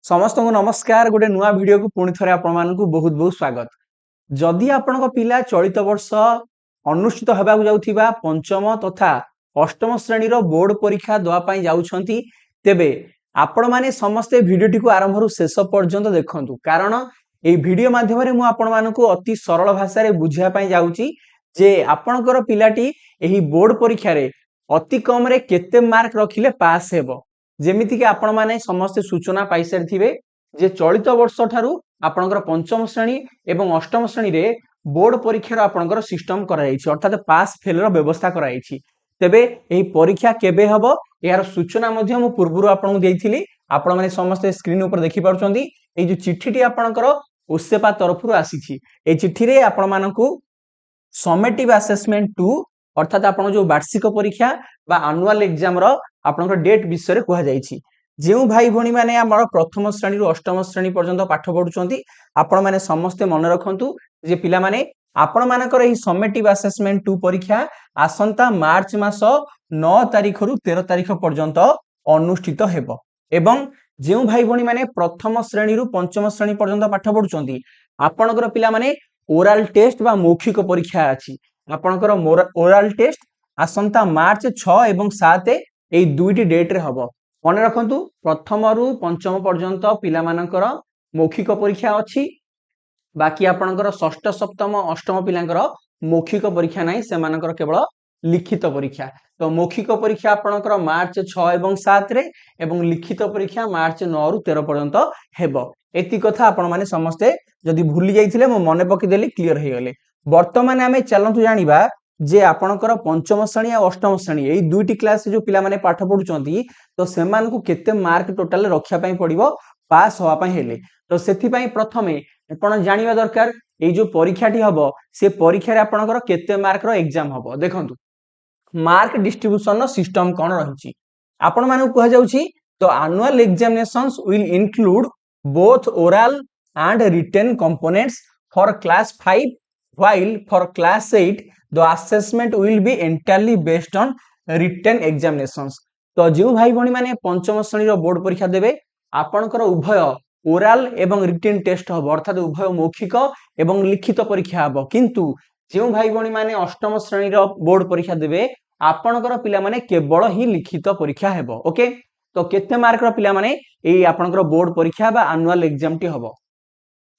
समस्त को नमस्कार। गोटे नुआ वीडियो को पुणी थे आपण मानक बहुत बहुत स्वागत। जदि आपण पिला चलित वर्ष अनुष्ठित होगा जाउथिबा पंचम तथा अष्टम श्रेणी बोर्ड परीक्षा देवाई जाउछंती तेबे आपण माने समस्ते वीडियोटी को आरंभ रु शेष पर्यंत देखंतु, कारण ए वीडियो माध्यम मु आपण मानक अति सरल भाषा रे बुझिया पई जाउची जे आपणकर पिलाटी एही बोर्ड परीक्षा रे अति कम रे केते मार्क रखिले पास हेबो। जेमिति कि आपण माने समस्त सूचना पाई सारिथिबे जे चलित वर्ष ठारू आपणकर पंचम श्रेणी एवं अष्टम श्रेणी रे बोर्ड परीक्षा आपणकर सिस्टम करा जायछि, अर्थात पास फेल रो व्यवस्था करा जायछि। तेबे एही परीक्षा केबे हबो यार सूचना मध्ये मु पूर्वरु आपनकु देइथिली। आपण माने समस्त स्क्रीन ऊपर देखि पारुछंती एही जो चिठ्ठीटी आपणकर ओसेपा तरफरु आसीछि। ए चिठ्ठी रे आपण मानकु समेटिव असेसमेंट 2 अर्थात आपण जो वार्षिक परीक्षा बा एनुअल एग्जाम रो आपनकर डेट विषय कह जाइछि। जो भाई भणी माने हमर प्रथम श्रेणी रु अष्टम श्रेणी पर्यंत पाठ पढुचंती आपण माने समस्ते मन रखंतु जे पिला माने आपण मानकर एही समेटिव असेसमेंट 2 परीक्षा आसंता मार्च मास 9 तारिख रु 13 तारिख पर्यंत अनुष्ठित हेबो। एवं जो भाई भणी माने प्रथम श्रेणी रु पंचम श्रेणी पर्यंत पाठ पढुचंती आपनकर पिला माने ओरल टेस्ट बा मौखिक परीक्षा अछि। आपनकर ओरल टेस्ट आसंता मार्च 6 एवं 7 ए दुईटी डेट रे हबो। मन रखंतु प्रथम रु पंचम पर्यंत पिला मानकर मौखिक परीक्षा अछि, बाकी आपनकर षष्ठ सप्तम अष्टम पिलांकर मौखिक परीक्षा नाही, से मानकर केवल लिखित परीक्षा। तो मौखिक परीक्षा आपनकर मार्च 6 एवं 7 रे एवं लिखित परीक्षा मार्च 9 रु 13 पर्यंत हेबो। एति कथा आपण माने समस्ते जदि भूली जाइथिले मो मने पकि देली क्लियर हे गेले। वर्तमान आमे चलंतु जानिबा जे आपणकर पंचम श्रेणी और अष्टम श्रेणी एई दुईटी क्लास जो पिला माने पाठ पढुचंती तो सेमान को केते मार्क टोटल रखिया पई पड़िबो पास होआ पई हेले। तो सेथि पई प्रथमे आपण जानिबा दरकार एई जो परीक्षाटी हबो से परीक्षा रे आपणकर केते मार्क रो एग्जाम हबो। देखंतु मार्क डिस्ट्रीब्यूशन नो सिस्टम कोन रहिछि आपण माने कह जाउछि। तो annual examinations will include both oral and written components for class 5 while for class 8 the assessment will be entirely based on written examinations। तो जो भाई भणी माने पंचम श्रेणी रो बोर्ड परीक्षा देबे आपनकर उभय ओरल एवं रिटन टेस्ट हबो, अर्थात उभय मौखिक एवं लिखित परीक्षा हबो। किंतु जो भाई भणी माने अष्टम श्रेणी रो बोर्ड परीक्षा देबे आपनकर पिला माने केवल ही लिखित परीक्षा हेबो। ओके, तो केते मार्क रो पिला माने एई आपनकर बोर्ड परीक्षा बा एनुअल एग्जाम टी हबो।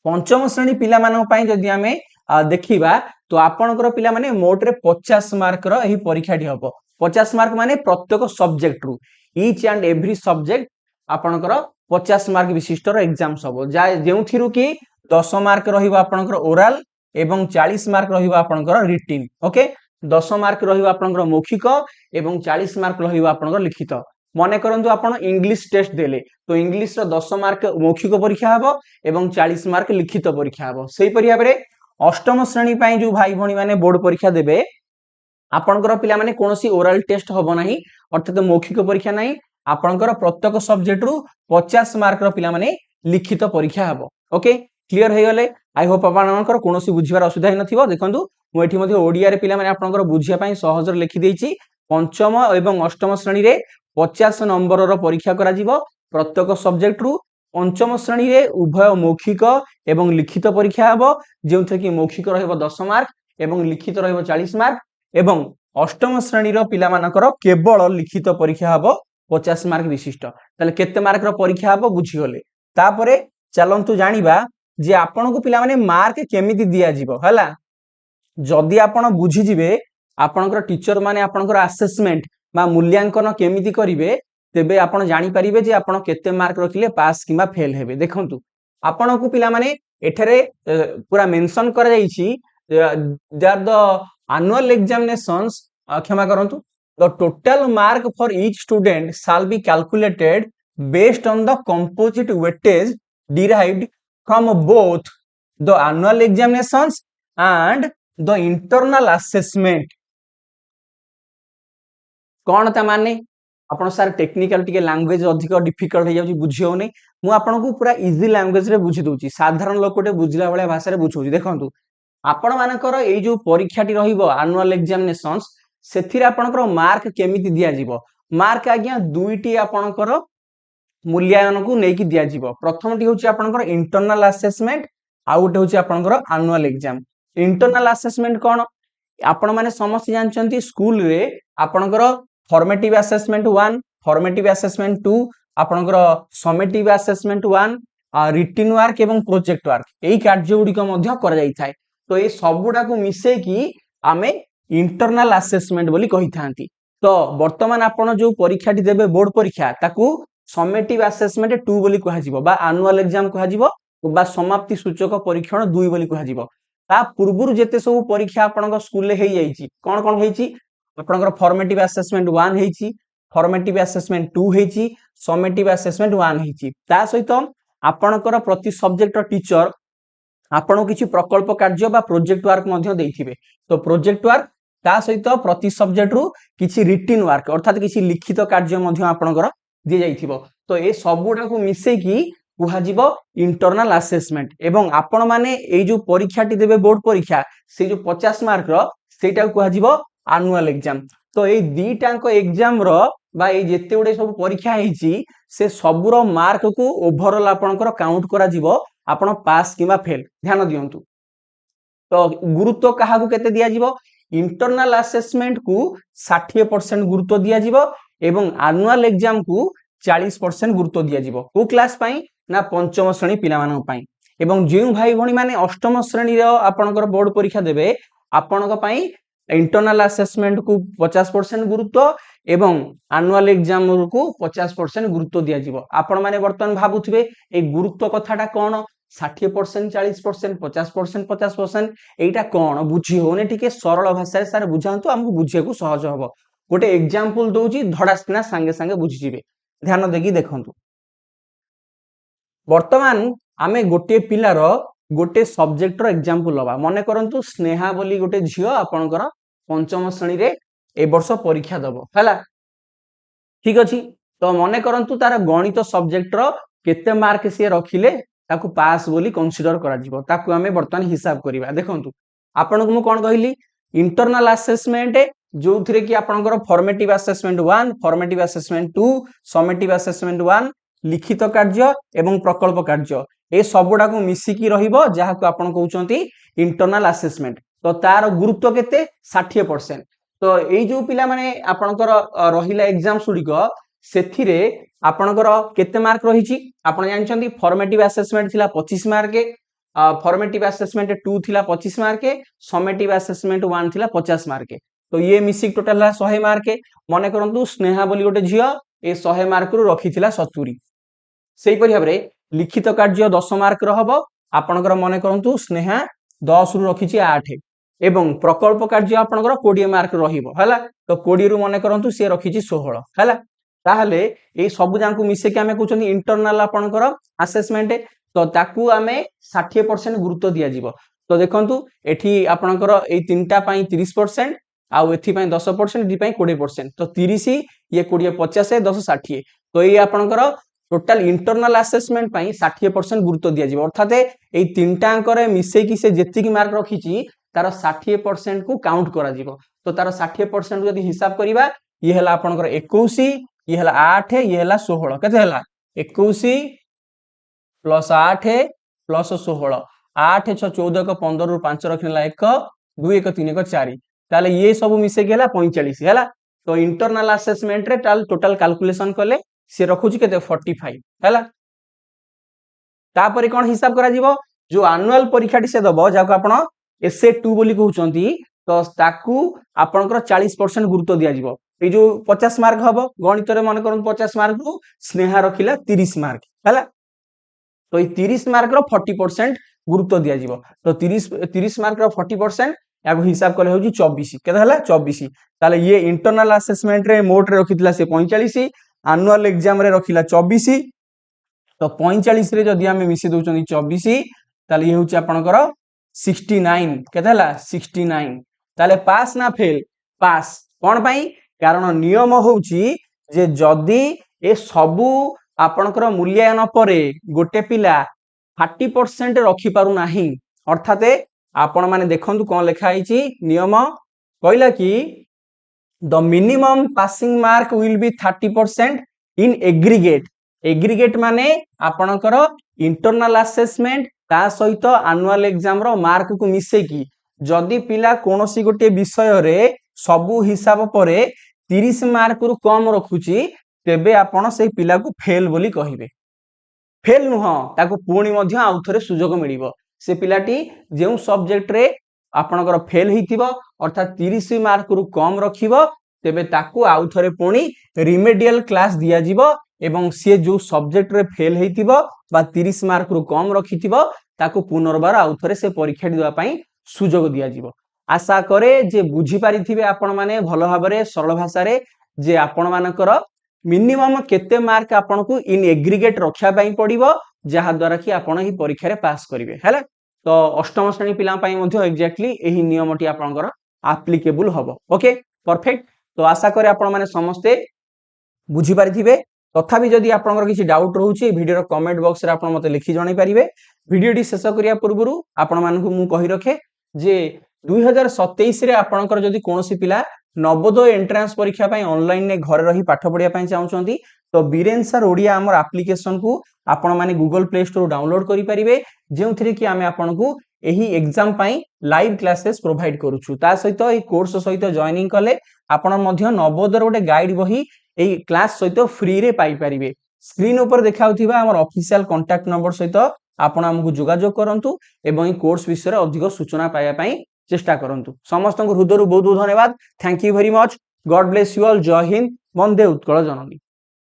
पंचम श्रेणी पिला मानन पई जदि हमें देखिबा तो आपनकर पिला माने मोट रे 50 मार्क रो एही परीक्षाटी हबो। 50 मार्क माने प्रत्येक सब्जेक्ट रु ईच एंड एवरी सब्जेक्ट आपनकर 50 मार्क विशिष्ट रो एग्जाम हबो, जेउथिरु कि 10 मार्क रहिबो आपनकर ओरल एवं 40 मार्क रहिबो आपनकर रिटन। ओके, 10 मार्क रहिबो आपनकर मौखिक एवं 40 मार्क रहिबो आपनकर लिखित। मने करंतु आपण इंग्लिश टेस्ट देले तो इंग्लिश रो 10 मार्क मौखिक परीक्षा हबो एवं 40 मार्क लिखित परीक्षा हबो। सेही परिया बरे अष्टम श्रेणी पई जो भाई भणी माने बोर्ड परीक्षा देबे आपनकर पिला माने कोनोसी ओरल टेस्ट हबो नाही, अर्थात मौखिक परीक्षा नाही। आपनकर प्रत्येक सब्जेक्ट रु 50 मार्क रो पिला माने लिखित परीक्षा हबो। ओके, क्लियर हे गेले। आई होप आपनकर कोनोसी बुझिबार असुविधा हि नथिबो। देखंतु मु एठी मध्ये ओडिया रे पिला माने आपनकर बुझिया पई सहज रे लिखि देइछि। पंचम एवं अष्टम श्रेणी रे 50 नंबर रो परीक्षा करा जिवो प्रत्येक सब्जेक्ट रु। पंचम श्रेणी रे उभय मौखिक एवं लिखित परीक्षा हबो, जेउथे कि मौखिक रहइबो 10 मार्क एवं लिखित रहइबो 40 मार्क। एवं अष्टम श्रेणी रो पिला मानकर केवल लिखित परीक्षा हबो 50 मार्क विशिष्ट। ताले केते मार्क रो परीक्षा हबो बुझी गले। तापरे चलंतु जानिबा जे आपन को पिला माने मार्क केमिति दिया जिवो हला। जदि आपण बुझी जिवे आपनकर टीचर माने आपनकर असेसमेंट बा मूल्यांकन केमिति करिवे तेबे आपण जानि परिबे जे आपण केते मार्क रखिले पास किबा फेल हेबे। देखंतु आपण को पिला माने एठरे पूरा मेंशन करा जाईछि दैट द एनुअल एग्जामिनेशंस क्षमा करंतु the total mark for each student shall be calculated based on the composite weightage derived from both the annual examinations and the internal assessment। कौन ता माने आपण सार टेक्निकल टिके लैंग्वेज अधिक डिफिकल्ट हो जाउची बुझी होनै। मु आपण को पूरा इजी लैंग्वेज रे बुझी दोची, साधारण लोकटे बुझिला वाला भाषा रे बुझौची। देखंतु आपण मानकर एई जो परीक्षाटी रहिबो एनुअल एग्जामिनेशंस सेथिरे आपनकर मार्क केमिति दिया जिवो। मार्क आज्ञा दुईटी आपनकर मूल्यांकन को लेकी दिया जीवो प्रथमटी होची आपनकर इंटरनल असेसमेंट आ गोटे होची आपनकर एनुअल एग्जाम इंटरनल असेसमेंट कोन आपण माने समस्त जानचंती स्कूल रे आपनकर फॉर्मेटिव असेसमेंट 1 फॉर्मेटिव असेसमेंट 2 आपनकर समेटिव असेसमेंट 1 रिटन वर्क एवं प्रोजेक्ट वर्क एई कार्य गुडी को मध्य कर जाई थाए तो ए सबुडा को मिसे की आमे इंटरनल असेसमेंट बोली कहि थांती तो वर्तमान आपण जो परीक्षाटी देबे बोर्ड परीक्षा ताकू समेटिव असेसमेंट 2 बोली कहा जिवो बा एनुअल एग्जाम कहा जिवो बा समाप्ति सूचक परीक्षण 2 बोली कहा जिवो ता पूर्वरु जेते सब परीक्षा आपनक स्कूल ले हेई जाईची कोन कोन हेईची आपनकर फॉर्मेटिव असेसमेंट 1 हेईची फॉर्मेटिव असेसमेंट 2 हेईची समेटिव असेसमेंट 1 हेईची ता सहित आपनकर प्रति सब्जेक्ट टीचर आपण किछि प्रकल्प कार्य बा प्रोजेक्ट वर्क मध्ये देइथिबे तो प्रोजेक्ट वर्क ता सहित प्रति सब्जेक्ट रु किछि रिटन वर्क अर्थात किछि लिखित कार्य मध्ये आपनकर दि जाइथिबो तो ए सबुडा को मिसे की कुहा जिवो इंटरनल असेसमेंट एवं आपण माने ए जो परीक्षाटी देबे बोर्ड परीक्षा से जो 50 मार्क रो सेटा कुहा जिवो एनुअल एग्जाम तो ए दीटांक एग्जाम रो बा ए जेते उडे सब परीक्षा हेची से सबुरो मार्क को ओवरऑल आपनकर काउंट करा जिवो आपण पास किबा फेल ध्यान दियंतु तो गुरुत्व काहा को केते दिया जिवो इंटरनल असेसमेंट को 60% गुरुत्व दिया जिवो एवं एनुअल एग्जाम को 40% गुरुत्व दिया जिवो को क्लास पई ना पंचम श्रेणी पिला मानन पई एवं जेउ भाई भणी माने अष्टम श्रेणी रो आपनकर बोर्ड परीक्षा देबे आपनक पई इंटरनल असेसमेंट को 50% गुरुत्व एवं एनुअल एग्जाम को 50% गुरुत्व दिया जिवो आपण माने वर्तमान भाबुथिबे ए गुरुत्व कथाटा कोन 60% 40% 50% 50% एटा कोन बुझी होने टिके सरल भाषा रे सारे बुझांतु हमकु बुझिया को सहज हबो गोटे एग्जांपल दोउची धड़ास्तिना संगे संगे बुझी जिवे ध्यान देकी देखंतु वर्तमान आमे गोटे पिलार गोटे सब्जेक्ट रो एग्जांपल लबा मने करंतु स्नेहा बोली गोटे झियो आपनकर पंचम श्रेणी रे ए वर्ष परीक्षा दबो हला ठीक अछि तो मने करंतु तार गणित सब्जेक्ट रो केते मार्क से रखिले ताकू पास बोली कंसीडर करा जिवो ताकू हमें वर्तमान हिसाब करिबा देखंतु आपनको मु कोन कहिली इंटरनल असेसमेंट जो थिरे कि आपनकर formative assessment 1 formative assessment 2 summative assessment 1 लिखित कार्य एवं प्रकल्प कार्य ए सबुडा को मिसी की रहिबो जहा को आपन कहउचंती इंटरनल असेसमेंट तो तार गुरुत्व केते 60% तो एई जो पिला माने आपनकर रहिला एग्जाम सुडिको सेथिरे आपनकर केते मार्क रहिची आपन जानचंती फॉर्मेटिव असेसमेंट थिला 25 मार्क फॉर्मेटिव असेसमेंट 2 थिला 25 मार्क समेटिव असेसमेंट 1 थिला 50 मार्क तो ये मिसी टोटल ला 100 मार्क मने करंतु स्नेहा बोली गोटे झियो ए 100 मार्क रु रखिथिला 70 सेही परि हमरे लिखित कार्य 10 मार्क रहबो आपनकर मने करंतु स्नेहा 10 रु रखिची 8 एवं प्रकल्प कार्य आपनकर 20 मार्क रहिबो हला तो 20 रु मने करंतु से रखिची 16 हला ताहले ए सब जांकु मिसे के हमें कहउचंती इंटरनल आपनकर असेसमेंट तो ताकू हमें 60% गुरुत्व दिया जिवो तो देखंतु एठी आपनकर ए तीनटा पई 30% आउ एथि पई 10% एथि पई 20% तो 30 ये 20 50 10 60 तो ये आपनकर टोटल इंटरनल असेसमेंट पई 60% गुरुत्व दिया जिवो अर्थात ए तीनटा अंक रे मिसे की से जेति की मार्क रखिची तार 60% को काउंट करा जिवो तो तार 60% यदि हिसाब करिबा ये हला आपनकर 21 ये हला 8 ये हला 16 केते हला 21 प्लस 8 प्लस 16 8 6 14 को 15 रु 5 रखिला 1 2 1 3 1 4 ताले ये सब मिसे गेला 45 हैला तो इंटरनल असेसमेंट रे टोटल कैलकुलेशन करले से रखुची केते 45 हैला तापरे कोन हिसाब करा जिवो जो एनुअल परीक्षाटी से दबो जाको आपण एसए 2 बोली कहउचंती तो ताकू आपनकर 40% गुरुत्व दिया जिवो ए जो 50 मार्क हबो गणित रे मन करन 50 मार्क को स्नेहा रखिला 30 मार्क हैला तो ये 30 मार्क रो 40% गुरुत्व दिया जिवो तो 30 मार्क रो 40% याको हिसाब करले होजी 24 केते हला 24 ताले ये इंटरनल असेसमेंट रे मोट रे रखितला से 45 एनुअल एग्जाम रे रखिला 24 तो 45 रे जदी हमें मिसी दोचंदी 24 ताले ये होची आपनकर 69 केते हला 69 ताले पास ना फेल पास कोन पई कारण नियम होची जे जदी ए सबु आपनकर मूल्यांकन परे गोटे पिला 30% रखि पारु नाही अर्थात आपण माने देखंतु कोन लेखा आइची नियम कहला कि the minimum passing mark will be 30% in aggregate aggregate माने आपणकर इंटरनल असेसमेंट ता सहित एनुअल एग्जाम रो मार्क को मिसे की जदि पिला कोनोसी गोटे विषय रे सबु हिसाब परे 30 मार्क रु कम रखुची तेबे आपण से पिला को फेल बोली कहिबे फेल नुह ताको पुणी मध्य आउ थरे सुजोग मिलिबो से पिलाटी जेउ सब्जेक्ट रे आपणकर फेल हेतिबो अर्थात 30 मार्क रु कम रखिबो तेबे ताकू आउ थरे पुणी रिमेडियल क्लास दिया जिवो एवं से जो सब्जेक्ट रे फेल हेतिबो बा 30 मार्क रु कम रखितिबो ताकू पुनर्बार आउ थरे से परीक्षा दिवा पई सुजोग दिया जिवो आशा करे जे बुझी पारिथिबे आपण माने भलो भाबरे सरल भाषा रे जे आपण मानकर मिनिमम केते मार्क आपण को इन एग्रीगेट रखिया पई पड़िबो जहा द्वारा कि आपण ही परीक्षा रे पास करिवे हैला तो अष्टम श्रेणी पिला पई मध्ये एक्जेक्टली एही नियमटी आपनकर एप्लीकेबल हबो ओके परफेक्ट तो आशा करे आपण माने समस्ते बुझी पारिथिबे तथापि जदि आपनकर किछि डाउट रहउछि वीडियो रो कमेंट बॉक्स रे आपण मते लिखि जणाई परिबे वीडियोटी शेष करिया पूर्वरु आपण मानकु मु कहि रखे जे 2027 रे आपनकर जदि कोनोसी पिला नवोदय एंट्रांस परीक्षा पई ऑनलाइन ने घर रही पाठ पढिया पई चाहउछंती तो बीरेन सर ओडिया हमर एप्लीकेशन को आपण माने गूगल प्ले स्टोर डाउनलोड करि परिबे जेउथरे कि आमे आपनकु एही एग्जाम पई लाइव क्लासेस प्रोवाइड करूछु ता सहित ए कोर्स सहित जॉइनिंग कले आपण मध्य नवोदय गोटे गाइड बही ए क्लास सहित फ्री रे पाई परिबे स्क्रीन ऊपर देखाउथिबा हमर ऑफिशियल कांटेक्ट नंबर सहित आपण हमकु जोगाजोग करंतु एवं कोर्स विषय रे अधिक सूचना पाया पई चेष्टा करंतु समस्त हृदय बहुत बहुत धन्यवाद thank you very much God bless you all जय हिंद वंदे उत्कल जननी।